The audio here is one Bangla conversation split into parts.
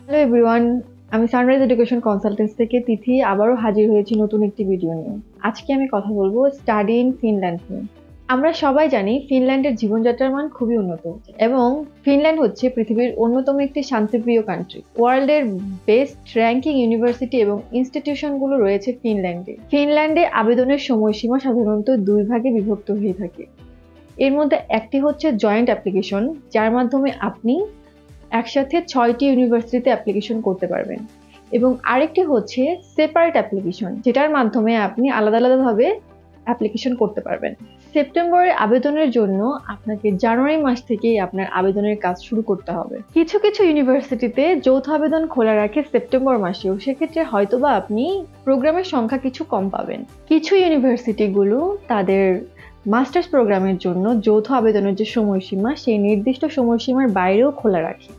হ্যালো এভরিওয়ান, আমি সানরাইজ এডুকেশন কনসালটেন্সি থেকে তিথি আবারও হাজির হয়েছি নতুন একটি ভিডিও নিয়ে। আজকে আমি কথা বলবো স্টাডি ইন ফিনল্যান্ড নিয়ে। আমরা সবাই জানি ফিনল্যান্ডের জীবনযাত্রার মান খুবই উন্নত এবং ফিনল্যান্ড হচ্ছে পৃথিবীর অন্যতম একটি শান্তিপ্রিয় কান্ট্রি। ওয়ার্ল্ডের বেস্ট র্যাঙ্কিং ইউনিভার্সিটি এবং ইনস্টিটিউশনগুলো রয়েছে ফিনল্যান্ডে। ফিনল্যান্ডে আবেদনের সময়সীমা সাধারণত দুই ভাগে বিভক্ত হয়ে থাকে। এর মধ্যে একটি হচ্ছে জয়েন্ট অ্যাপ্লিকেশন, যার মাধ্যমে আপনি একসাথে 6টি ইউনিভার্সিটিতে অ্যাপ্লিকেশন করতে পারবেন, এবং আরেকটি হচ্ছে সেপারেট অ্যাপ্লিকেশন, যেটার মাধ্যমে আপনি আলাদা আলাদাভাবে অ্যাপ্লিকেশন করতে পারবেন। সেপ্টেম্বরের আবেদনের জন্য আপনাকে জানুয়ারি মাস থেকেই আপনার আবেদনের কাজ শুরু করতে হবে। কিছু কিছু ইউনিভার্সিটিতে যৌথ আবেদন খোলা রাখে সেপ্টেম্বর মাসেও, সেক্ষেত্রে হয়তোবা আপনি প্রোগ্রামের সংখ্যা কিছু কম পাবেন। কিছু ইউনিভার্সিটিগুলো তাদের মাস্টার্স প্রোগ্রামের জন্য যৌথ আবেদনের যে সময়সীমা, সেই নির্দিষ্ট সময়সীমার বাইরেও খোলা রাখে।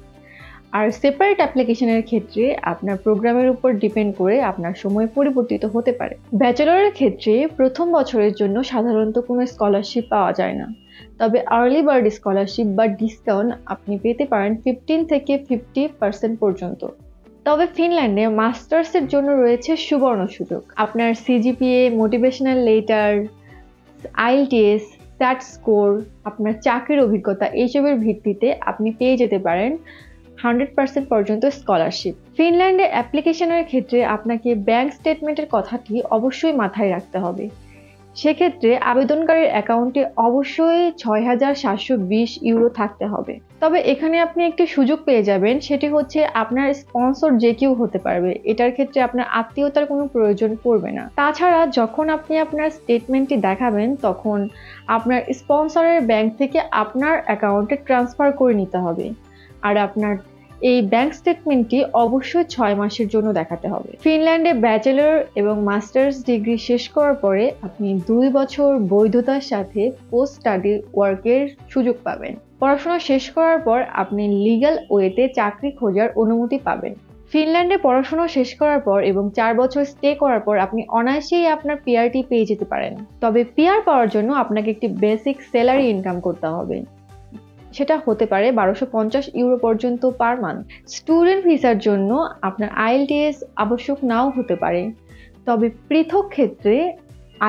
আর সেপারেট অ্যাপ্লিকেশনের ক্ষেত্রে আপনার প্রোগ্রামের উপর ডিপেন্ড করে আপনার সময় পরিবর্তিত হতে পারে। ব্যাচেলরের ক্ষেত্রে প্রথম বছরের জন্য সাধারণত কোনো স্কলারশিপ পাওয়া যায় না, তবে আর্লি বার্ড স্কলারশিপ বা ডিসকাউন্ট আপনি পেতে পারেন 15 থেকে 50% পর্যন্ত। তবে ফিনল্যান্ডে মাস্টার্সের জন্য রয়েছে সুবর্ণ সুযোগ। আপনার সিজিপিএ, মোটিভেশনাল লেটার, আইএলটিএস, স্যাট স্কোর, আপনার চাকরির অভিজ্ঞতা, এইসবের ভিত্তিতে আপনি পেয়ে যেতে পারেন 100% পর্যন্ত স্কলারশিপ। ফিনল্যান্ডে অ্যাপ্লিকেশনের ক্ষেত্রে আপনাকে ব্যাংক স্টেটমেন্টের কথাটি অবশ্যই মাথায় রাখতে হবে। সেক্ষেত্রে আবেদনকারীর অ্যাকাউন্টে অবশ্যই 6,720 ইউরো থাকতে হবে। তবে এখানে আপনি একটি সুযোগ পেয়ে যাবেন, সেটি হচ্ছে আপনার স্পন্সর যে কেউ হতে পারবে। এটার ক্ষেত্রে আপনার আত্মীয়তার কোনো প্রয়োজন পড়বে না। তাছাড়া যখন আপনি আপনার স্টেটমেন্টটি দেখাবেন, তখন আপনার স্পন্সরের ব্যাংক থেকে আপনার অ্যাকাউন্টে ট্রান্সফার করে নিতে হবে। আর আপনার এই ব্যাংক স্টেটমেন্টটি অবশ্যই 6 মাসের জন্য দেখাতে হবে। ফিনল্যান্ডে ব্যাচেলর এবং মাস্টার্স ডিগ্রি শেষ করার পরে আপনি 2 বছর বৈধতার সাথে পোস্ট স্টাডি ওয়ার্কের সুযোগ পাবেন। পড়াশোনা শেষ করার পর আপনি লিগ্যাল ওয়েতে চাকরি খোঁজার অনুমতি পাবেন। ফিনল্যান্ডে পড়াশোনা শেষ করার পর এবং 4 বছর স্টে করার পর আপনি অনায়াসেই আপনার পিআরটি পেয়ে যেতে পারেন। তবে পিআর পাওয়ার জন্য আপনাকে একটি বেসিক স্যালারি ইনকাম করতে হবে, সেটা হতে পারে 1250 ইউরো পর্যন্ত পার মান্থ। স্টুডেন্ট ভিসার জন্য আপনার আইএলটিএস আবশ্যক নাও হতে পারে, তবে পৃথক ক্ষেত্রে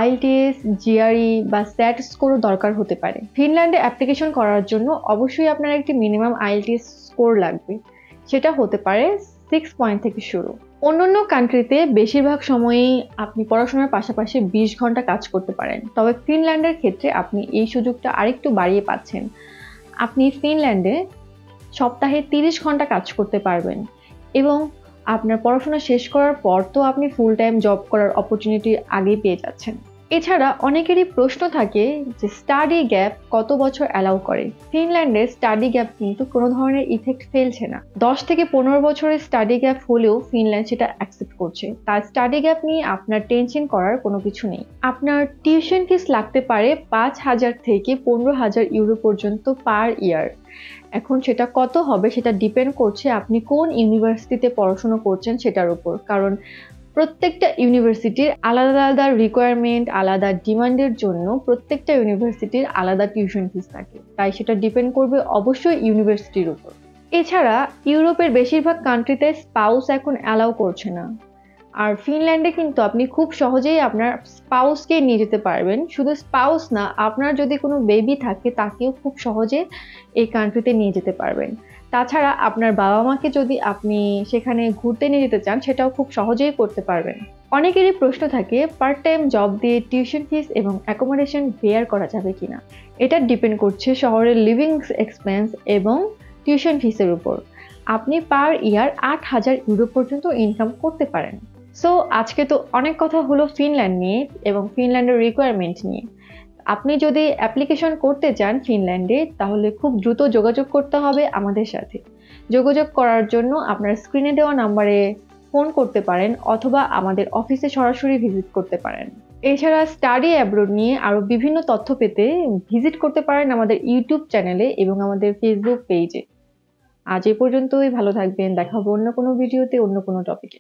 আইএলটিএস, জিআরই বা স্যাট স্কোরও দরকার হতে পারে। ফিনল্যান্ডে অ্যাপ্লিকেশন করার জন্য অবশ্যই আপনার একটি মিনিমাম আইএলটিএস স্কোর লাগবে, সেটা হতে পারে 6 পয়েন্ট থেকে শুরু। অন্যান্য কান্ট্রিতে বেশিরভাগ সময়ই আপনি পড়াশোনার পাশাপাশি 20 ঘন্টা কাজ করতে পারেন, তবে ফিনল্যান্ডের ক্ষেত্রে আপনি এই সুযোগটা আরেকটু বাড়িয়ে পাচ্ছেন। আপনি ফিনল্যান্ডে সপ্তাহে 30 ঘন্টা কাজ করতে পারবেন, এবং আপনার পড়াশোনা শেষ করার পর তো আপনি ফুল টাইম জব করার অপরচুনিটি আগেই পেয়ে যাচ্ছেন। এছাড়া অনেকেরই প্রশ্ন থাকে যে স্টাডি গ্যাপ কত বছর অ্যালাউ করে। ফিনল্যান্ডে স্টাডি গ্যাপ কিন্তু কোনো ধরনের ইফেক্ট ফেলছে না। 10 থেকে 15 বছরের স্টাডি গ্যাপ হলেও ফিনল্যান্ড সেটা অ্যাকসেপ্ট করছে। তার স্টাডি গ্যাপ নিয়ে আপনার টেনশন করার কোনো কিছু নেই। আপনার টিউশন ফিস লাগতে পারে 5,000 থেকে 15,000 ইউরো পর্যন্ত পার ইয়ার। এখন সেটা কত হবে সেটা ডিপেন্ড করছে আপনি কোন ইউনিভার্সিটিতে পড়াশোনা করছেন সেটার উপর, কারণ প্রত্যেকটা ইউনিভার্সিটির আলাদা আলাদা রিকোয়ারমেন্ট, আলাদা ডিমান্ডের জন্য প্রত্যেকটা ইউনিভার্সিটির আলাদা টিউশন ফিস থাকে, তাই সেটা ডিপেন্ড করবে অবশ্যই ইউনিভার্সিটির উপর। এছাড়া ইউরোপের বেশিরভাগ কান্ট্রিতে স্পাউস এখন অ্যালাউ করছে না, আর ফিনল্যান্ডে কিন্তু আপনি খুব সহজেই আপনার স্পাউসকে নিয়ে যেতে পারবেন। শুধু স্পাউস না, আপনার যদি কোনো বেবি থাকে তাকেও খুব সহজে এই কান্ট্রিতে নিয়ে যেতে পারবেন। তাছাড়া আপনার বাবা মাকে যদি আপনি সেখানে ঘুরতে নিয়ে যেতে চান, সেটাও খুব সহজেই করতে পারবেন। অনেকেরই প্রশ্ন থাকে পার্ট টাইম জব দিয়ে টিউশন ফিস এবং অ্যাকোমোডেশন বেয়ার করা যাবে কিনা। এটা ডিপেন্ড করছে শহরের লিভিং এক্সপেন্স এবং টিউশন ফিসের উপর। আপনি পার ইয়ার 8,000 ইউরো পর্যন্ত ইনকাম করতে পারেন। সো আজকে তো অনেক কথা হলো ফিনল্যান্ড নিয়ে এবং ফিনল্যান্ডের রিকোয়ারমেন্ট নিয়ে। আপনি যদি অ্যাপ্লিকেশন করতে চান ফিনল্যান্ডে, তাহলে খুব দ্রুত যোগাযোগ করতে হবে আমাদের সাথে। যোগাযোগ করার জন্য আপনার স্ক্রিনে দেওয়া নাম্বারে ফোন করতে পারেন, অথবা আমাদের অফিসে সরাসরি ভিজিট করতে পারেন। এছাড়া স্টাডি অ্যাব্রোড নিয়ে আরও বিভিন্ন তথ্য পেতে ভিজিট করতে পারেন আমাদের ইউটিউব চ্যানেলে এবং আমাদের ফেসবুক পেজে। আজ এ পর্যন্তই, ভালো থাকবেন। দেখা হবে অন্য কোনো ভিডিওতে, অন্য কোনো টপিকে।